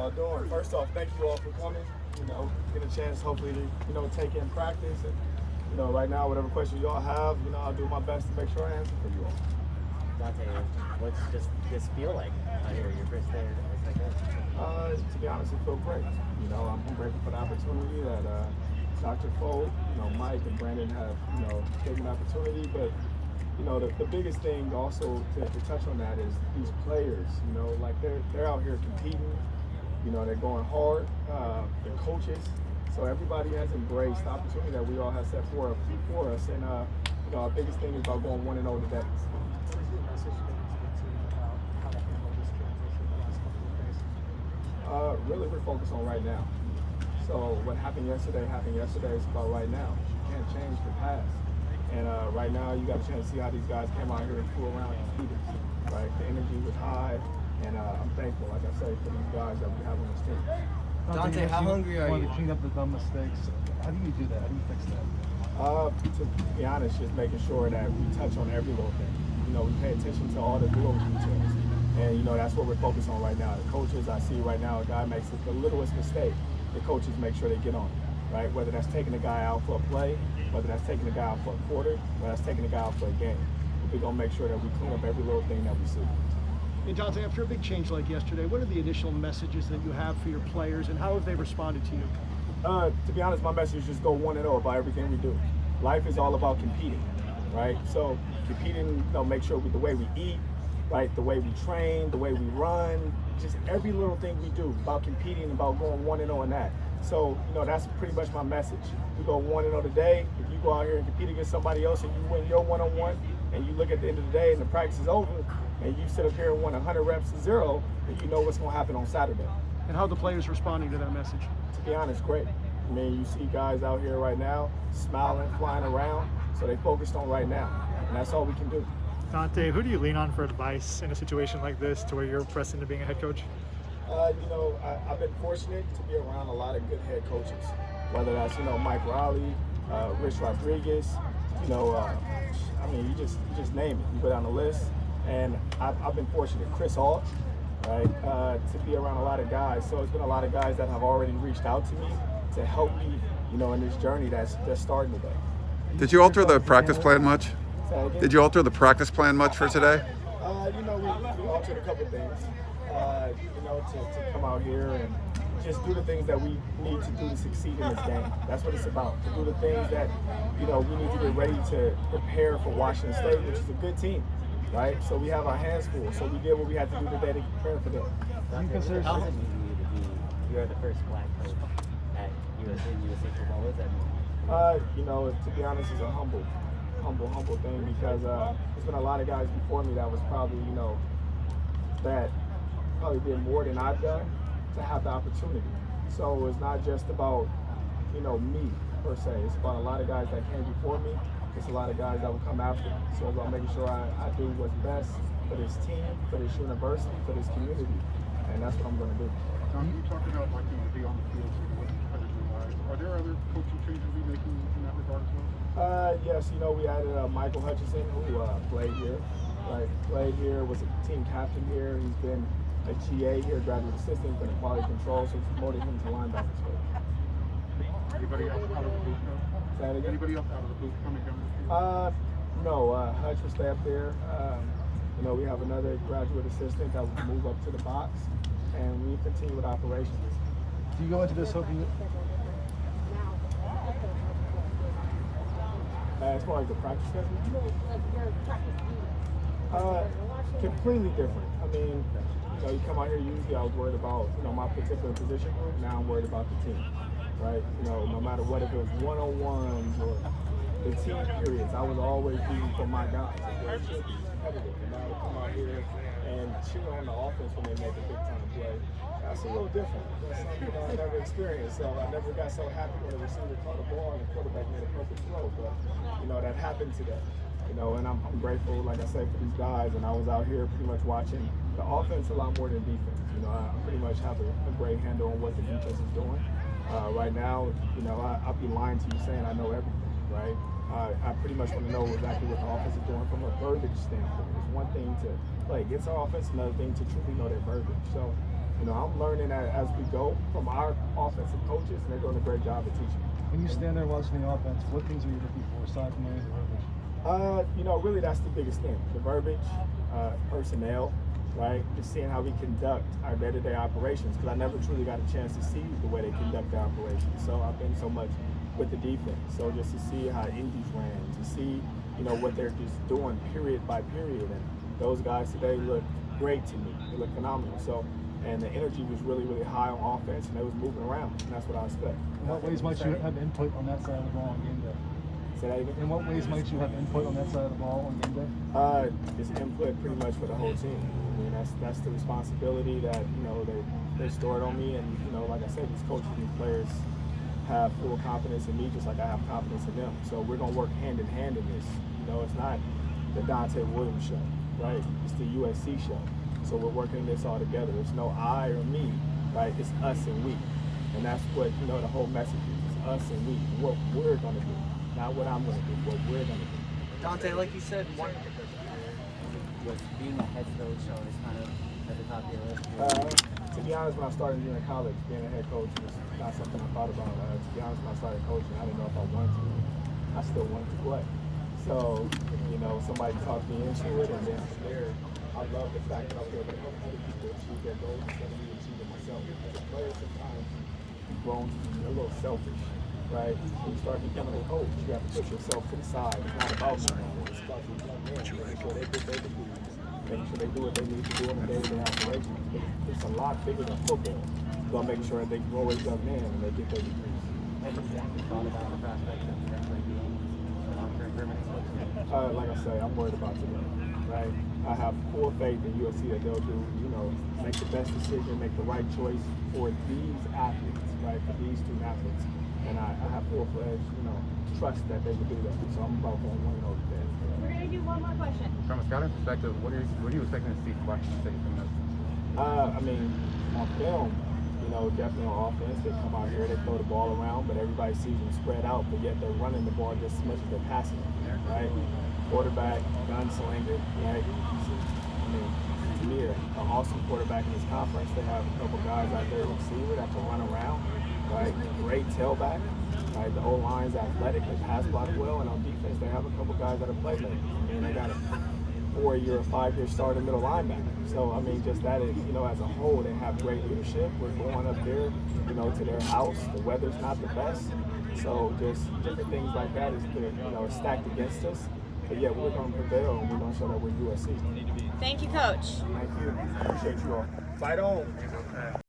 y'all doing? First off, thank you all for coming. Get a chance hopefully to, take in practice. And, right now, whatever questions y'all have, I'll do my best to make sure I answer for you all. Donte, what's this feel like out here, your first day as head coach? To be honest, it feels great. I'm grateful for the opportunity that Dr. Fold, Mike and Brandon have, taken the opportunity. But, the biggest thing also to touch on that is these players, like they're out here competing, they're going hard, the coaches. So everybody has embraced the opportunity that we all have set for us. And, our biggest thing is about going 1-0 today. Really, we're focused on right now. So what happened yesterday. It's about right now. You can't change the past. And right now, you got a chance to see how these guys came out here and flew around and competed. Right, the energy was high, and I'm thankful, like I say, for these guys that we have on this team. Donte, how hungry are you? To clean up the dumb mistakes. How do you do that? How do you fix that? To be honest, just making sure that we touch on every little thing. We pay attention to all the little details. And, that's what we're focused on right now. The coaches, I see right now, a guy makes the littlest mistake. The coaches make sure they get on it, right? Whether that's taking a guy out for a play, whether that's taking a guy out for a quarter, whether that's taking a guy out for a game. We're going to make sure that we clean up every little thing that we see. And Donte, after a big change like yesterday, what are the initial messages that you have for your players, and how have they responded to you? To be honest, my message is just go 1-0 about everything we do. Life is all about competing, right? So competing, make sure with the way we eat, right? The way we train, the way we run, just every little thing we do about competing, about going 1-0 in that. So, that's pretty much my message. We go 1-0 today. If you go out here and compete against somebody else and you win your one-on-one, and you look at the end of the day and the practice is over, and you sit up here and win 100 reps to 0, then you know what's going to happen on Saturday. And how are the players responding to that message? To be honest, great. I mean, you see guys out here right now smiling, flying around, so they focused on right now, and that's all we can do. Donte, who do you lean on for advice in a situation like this to where you're pressed into being a head coach? I've been fortunate to be around a lot of good head coaches, whether that's, Mike Riley, Rich Rodriguez, you just name it. You go down the list, and I've been fortunate. Chris Alt, right, to be around a lot of guys. So it's been a lot of guys that have already reached out to me to help me, in this journey that's starting today. Did you alter the practice plan much? Did you alter the practice plan much for today? We altered a couple things, to come out here and just do the things that we need to do to succeed in this game. That's what it's about, to do the things that, we need to get ready to prepare for Washington State, which is a good team, right? So we have our hands full, so we did what we had to do today to prepare for them. How does it mean to you to be, you're the first black coach at USA football? What does that mean? To be honest, it's a humble thing, because there's been a lot of guys before me that was probably, that probably did more than I've done to have the opportunity. So it's not just about, me per se. It's about a lot of guys that came before me. It's a lot of guys that will come after me. So it's about making sure I do what's best for this team, for this university, for this community. And that's what I'm going to do. You talked about liking to be on the field competitive-wise. Are there other coaching changes you're making in that regard as well? Yes, we added Michael Hutchinson, who played here. Right, played here, was a team captain here. He's been a GA here, graduate assistant, been in quality control, so we promoted him to linebacker coach. Anybody else out of the booth? Anybody else out of the booth coming down the field? No, Hutch will stay up there. We have another graduate assistant that will move up to the box, and we continue with operations. Do you go into this hoping as far as the practice schedule? Completely different. I mean, you come out here, usually I was worried about, my particular position group. Now I'm worried about the team, right? No matter what, if it was one-on-ones or the team periods, I was always rooting for my guys. It should be competitive. Now to come out here and cheer on the offense when they make a big-time play, that's a little different. That's something I never experienced. So I never got so happy when the receiver caught the ball and the quarterback made a perfect throw. But, that happened today. And I'm grateful, like I say, for these guys. And I was out here pretty much watching the offense a lot more than defense. I pretty much have a great handle on what the defense is doing. Right now, I'd be lying to you saying I know everything, right? I pretty much want to know exactly what the offense is doing from a verbiage standpoint. It's one thing to play against our offense, another thing to truly know their verbiage. So I'm learning as we go from our offensive coaches, and they're doing a great job of teaching. When you stand there watching the offense, what things are you looking for aside from the verbiage? Really that's the biggest thing. The verbiage, personnel, right? Just seeing how we conduct our day-to-day operations, because I never truly got a chance to see the way they conduct their operations. So I've been so much with the defense. So just to see how Indy's ran, to see, what they're just doing period by period. And those guys today look great to me. They look phenomenal. So, and the energy was really, really high on offense, and they was moving around, and that's what I expect. In what ways might you have input on that side of the ball on game day? Say that again? In what ways might you have input on that side of the ball on game day? It's input pretty much for the whole team. I mean, that's the responsibility that they stored on me, and like I said, these coaches, these players have full confidence in me, just like I have confidence in them. So we're gonna work hand in hand in this. It's not the Donte Williams show, right? It's the USC show. So we're working this all together. It's no I or me, right? It's us and we, and that's what the whole message is. It's us and we. What we're gonna do. Not what I'm going to do, what we're going to do. Dante, like you said, one was being a head coach, so it's kind of at the top of your list. To be honest, when I started junior college, being a head coach was not something I thought about. To be honest, when I started coaching, I didn't know if I wanted to. I still wanted to play. So, somebody talked me into it, and then from there, I love the fact that I was able to help other people achieve their goals instead of me achieving myself. As a player, sometimes you've grown to be a little selfish. Right? When you start becoming a coach, you have to put yourself to the side. It's not about you. It's about the young men, making sure they get their degrees, making sure they do what they need to do in the day-to-day operations. It's a lot bigger than football. You're going to make sure they grow as young men and they get their degrees. Have you thought about the prospect of potentially being a long-term permanent coach? Like I say, I'm worried about today, right? I have full faith in USC that they'll do, make the best decision, make the right choice for these athletes, right? For these student athletes. And I have full-fledged, trust that they will do that. So I'm about going one over there. We're going to do one more question. From a scouting perspective, what are you expecting to see Flex take from this? On film, definitely on offense, they come out here, they throw the ball around, but everybody sees them spread out, but yet they're running the ball just as much as they're passing it, right? Quarterback, gunslinger, right? To me, an awesome quarterback in this conference. They have a couple guys out there, receiver, that can run around, right? Great tailback, right? The O-line's athletic, they pass block well, and on defense, they have a couple guys that are playmakers. They got a 4-year or 5-year starting middle linebacker. So, just that, as a whole, they have great leadership. We're going up there, to their house. The weather's not the best. So, just different things like that is, stacked against us. But yeah, we're going to prevail, and we're going to show that we're USC. Thank you, Coach. Thank you. Appreciate you all. Fight on.